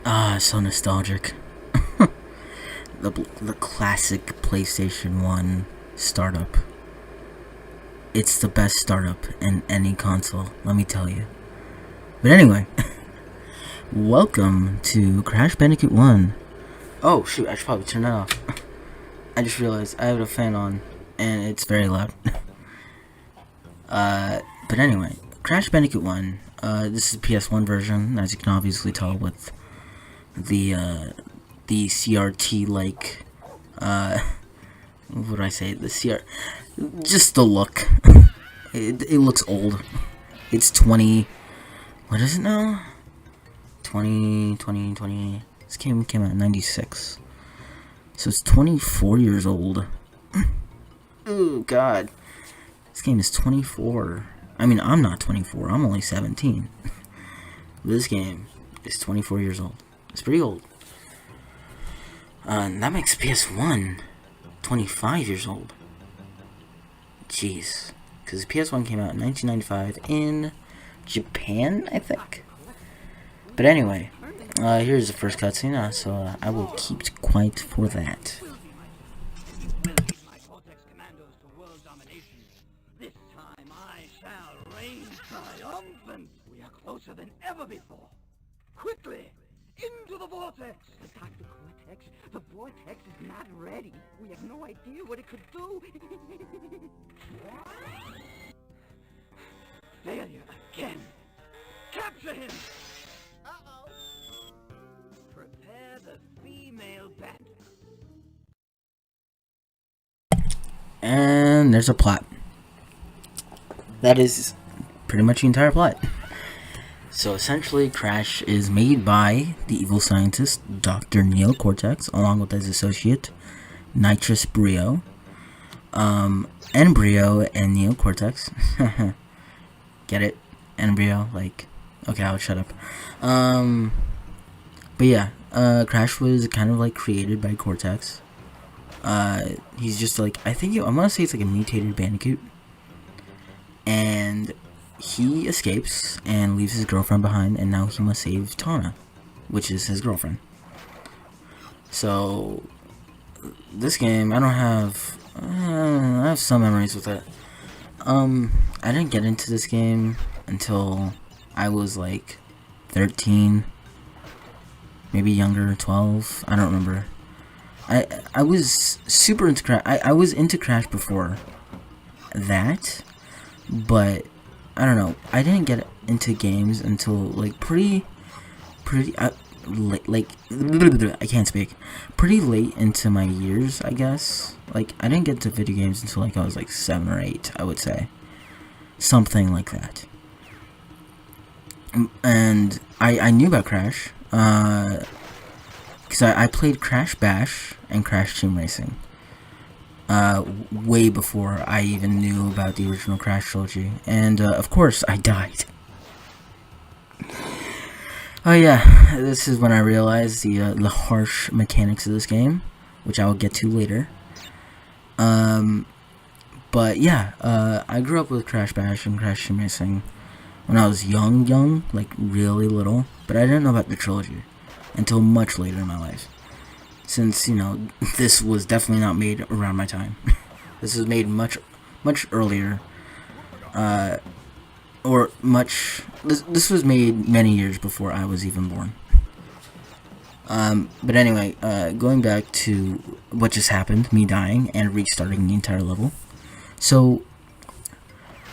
Ah, so nostalgic. the the classic PlayStation 1 startup. It's the best startup in any console, let me tell you. But anyway, welcome to Crash Bandicoot 1. Oh shoot, I should probably turn that off. I just realized I have a fan on and it's very loud. But anyway, Crash Bandicoot 1. This is the PS1 version, as you can obviously tell with the CRT like what would I say? Just the look. It looks old. It's 20. What is it now? 20. This came out in 96. So it's 24 years old. Oh god. This game is 24. I mean, I'm not 24. I'm only 17. This game is 24 years old. It's pretty old. That makes PS1 25 years old. Jeez. Because PS1 came out in 1995 in Japan, I think. But anyway, here's the first cutscene, so I will keep quiet for that. This time I shall reign triumphant. We are closer than ever before. Quickly, into the vortex. Dr. Cortex, the vortex is not ready. We have no idea what it could do. Failure again. Capture him. Uh-oh. Prepare the female bandit. And there's a plot. That is pretty much the entire plot. So essentially, Crash is made by the evil scientist Dr. Neo Cortex, along with his associate Nitrous Brio. Embryo and Neo Cortex. Get it? Embryo, like, okay, I'll shut up. But yeah, Crash was kind of like created by Cortex. He's just like, I'm gonna say it's like a mutated Bandicoot. And he escapes and leaves his girlfriend behind, and now he must save Tana, which is his girlfriend. So, this game, I have some memories with it. I didn't get into this game until I was like 13, maybe younger, 12, I don't remember. I was super into Crash. I was into Crash before that, but I don't know. I didn't get into games until like pretty late, I can't speak. Pretty late into my years, I guess. Like, I didn't get into video games until like I was like 7 or 8, I would say. Something like that. And I knew about Crash, because I played Crash Bash and Crash Team Racing way before I even knew about the original Crash trilogy. And of course, I died. Oh yeah, this is when I realized the harsh mechanics of this game, which I will get to later. But yeah, I grew up with Crash Bash and Crash Team Racing when I was young, like really little. But I didn't know about the trilogy until much later in my life. Since, this was definitely not made around my time. This was made much earlier. This was made many years before I was even born. But anyway, going back to what just happened, me dying and restarting the entire level. So,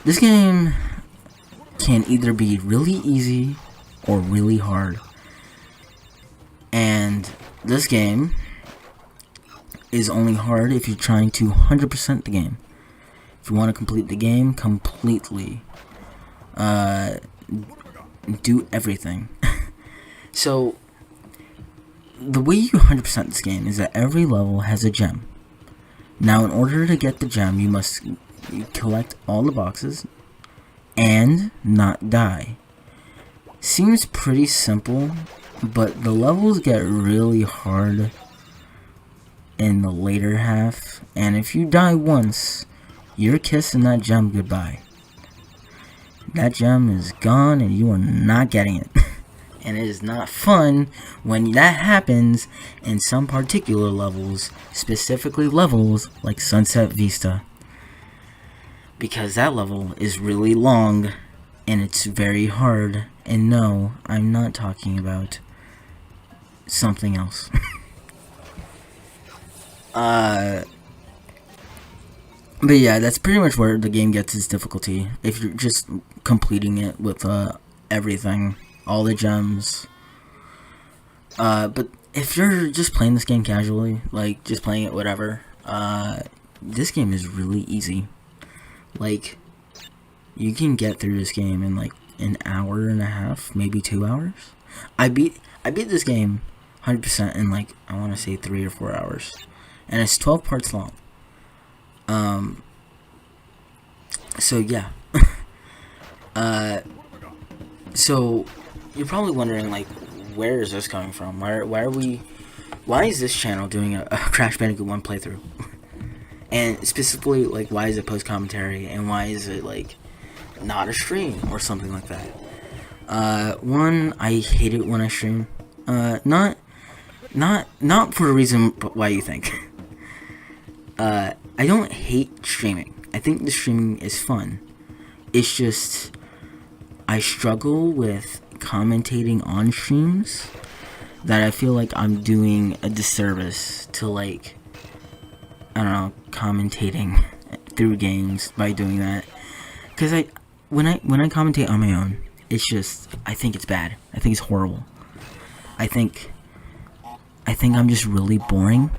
this game can either be really easy or really hard. And this game is only hard if you're trying to 100% the game. If you want to complete the game completely, do everything. So, the way you 100% this game is that every level has a gem. Now, in order to get the gem, you must collect all the boxes and not die. Seems pretty simple, but the levels get really hard in the later half, and if you die once, you're kissing that gem goodbye. That gem is gone and you are not getting it. And it is not fun when that happens in some particular levels, specifically levels like Sunset Vista. Because that level is really long and it's very hard. And no, I'm not talking about something else. But yeah, that's pretty much where the game gets its difficulty. If you're just completing it with everything, all the gems. But if you're just playing this game casually, like just playing it whatever, this game is really easy. Like, you can get through this game in like an hour and a half, maybe 2 hours. I beat this game 100% in like, I want to say 3 or 4 hours, and it's 12 parts long. So yeah. So you're probably wondering, like, where is this coming from? Why is this channel doing a Crash Bandicoot 1 playthrough? And specifically, like, why is it post commentary, and why is it like not a stream or something like that? One, I hate it when I stream. Not for the reason why you think. I don't hate streaming. I think the streaming is fun. It's just, I struggle with commentating on streams that I feel like I'm doing a disservice to, like, I don't know, commentating through games by doing that. Because when I commentate on my own, it's just, I think it's bad. I think it's horrible. I think I'm just really boring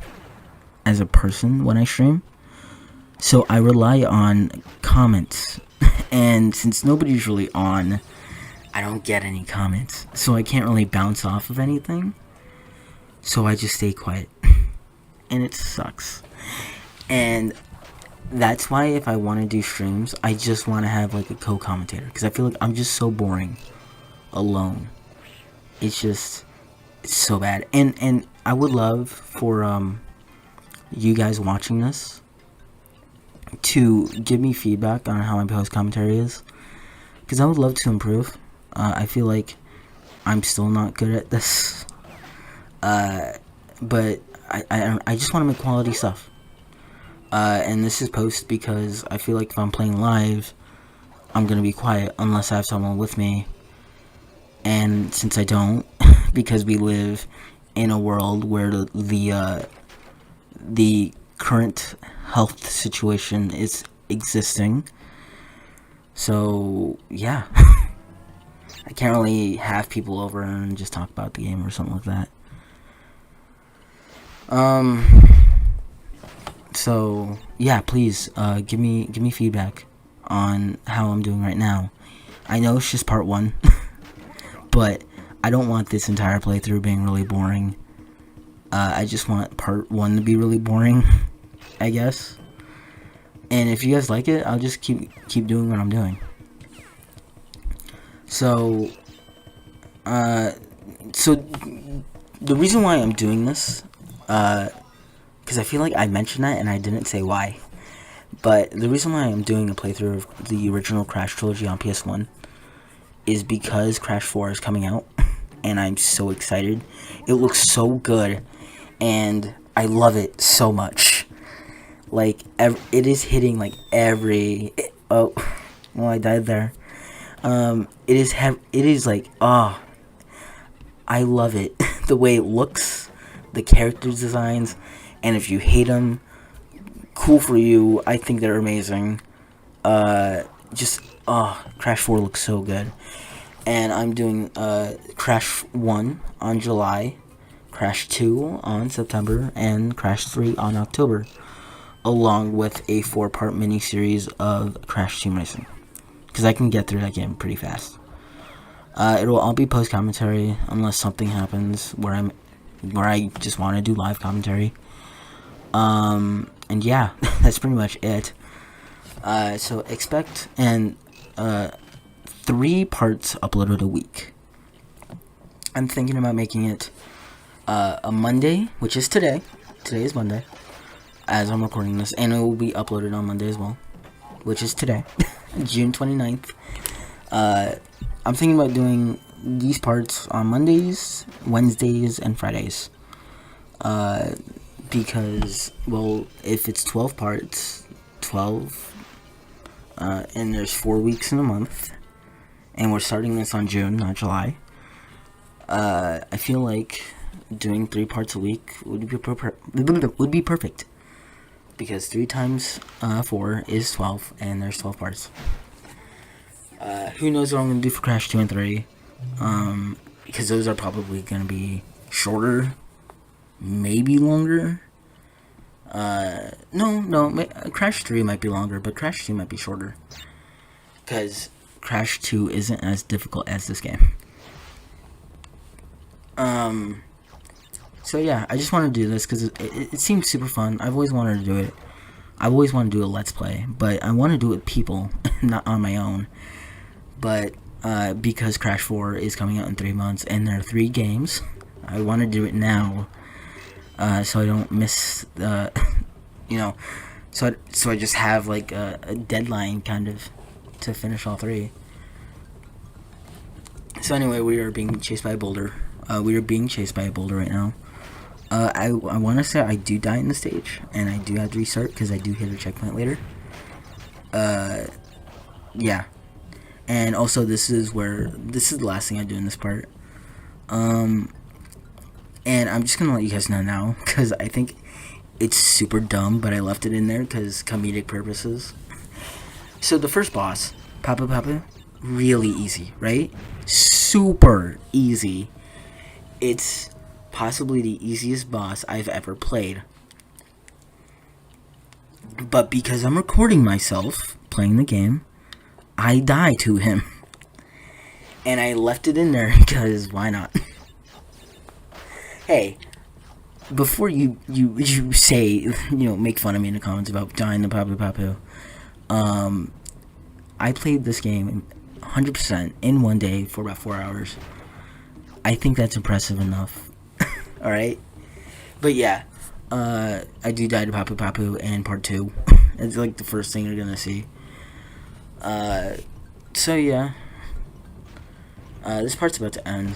as a person when I stream. So I rely on comments. And since nobody's really on, I don't get any comments. So I can't really bounce off of anything. So I just stay quiet. And it sucks. And that's why if I want to do streams, I just want to have like a co-commentator. Because I feel like I'm just so boring alone. It's so bad. And I would love for you guys watching this to give me feedback on how my post commentary is, because I would love to improve. I feel like I'm still not good at this, but I just want to make quality stuff. And this is post because I feel like if I'm playing live, I'm gonna be quiet unless I have someone with me. And since I don't, because we live in a world where the current health situation is existing, so yeah. I can't really have people over and just talk about the game or something like that. So yeah, please give me feedback on how I'm doing right now. I know it's just part 1, but I don't want this entire playthrough being really boring. I just want part 1 to be really boring, I guess. And if you guys like it, I'll just keep doing what I'm doing. So, so the reason why I'm doing this, because I feel like I mentioned that and I didn't say why. But the reason why I'm doing a playthrough of the original Crash trilogy on PS1 is because Crash 4 is coming out, and I'm so excited. It looks so good, and I love it so much. Like, it is hitting like every... Oh, well, I died there. It is like, oh, I love it. The way it looks, the characters designs, and if you hate them, cool for you. I think they're amazing. Crash 4 looks so good. And I'm doing Crash 1 on July, Crash 2 on September, and Crash 3 on October, along with a 4-part mini-series of Crash Team Racing, because I can get through that game pretty fast. It will all be post-commentary, unless something happens where I just want to do live commentary. And yeah, that's pretty much it. So expect 3 parts uploaded a week. I'm thinking about making it a Monday, which is today. Today is Monday, as I'm recording this, and it will be uploaded on Monday as well, which is today, June 29th. I'm thinking about doing these parts on Mondays, Wednesdays, and Fridays. Because, well, if it's 12 parts, 12, and there's 4 weeks in a month, and we're starting this on June, not July, I feel like doing 3 parts a week would be perfect. Because 3 times 4 is 12, and there's 12 parts. Who knows what I'm going to do for Crash 2 and 3, because those are probably going to be shorter, maybe longer. No, Crash 3 might be longer, but Crash 2 might be shorter. Because Crash 2 isn't as difficult as this game. So yeah, I just want to do this because it seems super fun. I've always wanted to do it. I've always wanted to do a Let's Play, but I want to do it with people, not on my own. But because Crash 4 is coming out in 3 months, and there are 3 games, I want to do it now, so I don't miss the, so I just have like a deadline kind of to finish all 3. So anyway, we are being chased by a boulder. We are being chased by a boulder right now. I want to say I do die in the stage, and I do have to restart because I do hit a checkpoint later. Yeah. And also, this is the last thing I do in this part. And I'm just gonna let you guys know now, because I think it's super dumb, but I left it in there because comedic purposes. So the first boss, Papa, really easy, right? Super easy. It's possibly the easiest boss I've ever played. But because I'm recording myself playing the game, I die to him. And I left it in there because why not? Hey, before you say, make fun of me in the comments about dying to Papu, I played this game 100% in one day for about 4 hours. I think that's impressive enough. Alright? But yeah, I do die to Papu in part 2. It's like the first thing you're gonna see. So yeah. This part's about to end.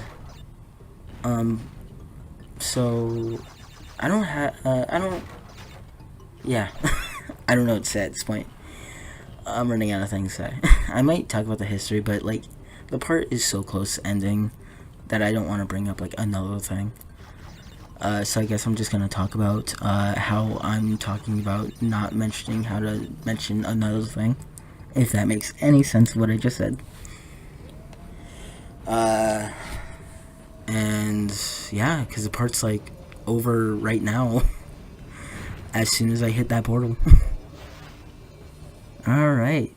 So I don't yeah. I don't know what to say at this point. I'm running out of things to say. I might talk about the history, but like the part is so close to ending that I don't want to bring up like another thing. So I guess I'm just gonna talk about how I'm talking about not mentioning how to mention another thing, if that makes any sense what I just said. And yeah, because the part's like over right now. As soon as I hit that portal. Alright.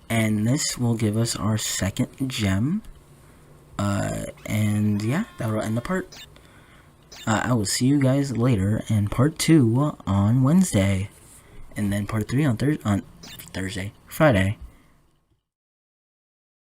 And this will give us our second gem. And yeah, that will end the part. I will see you guys later in part 2 on Wednesday. And then part 3 on Thursday. Friday.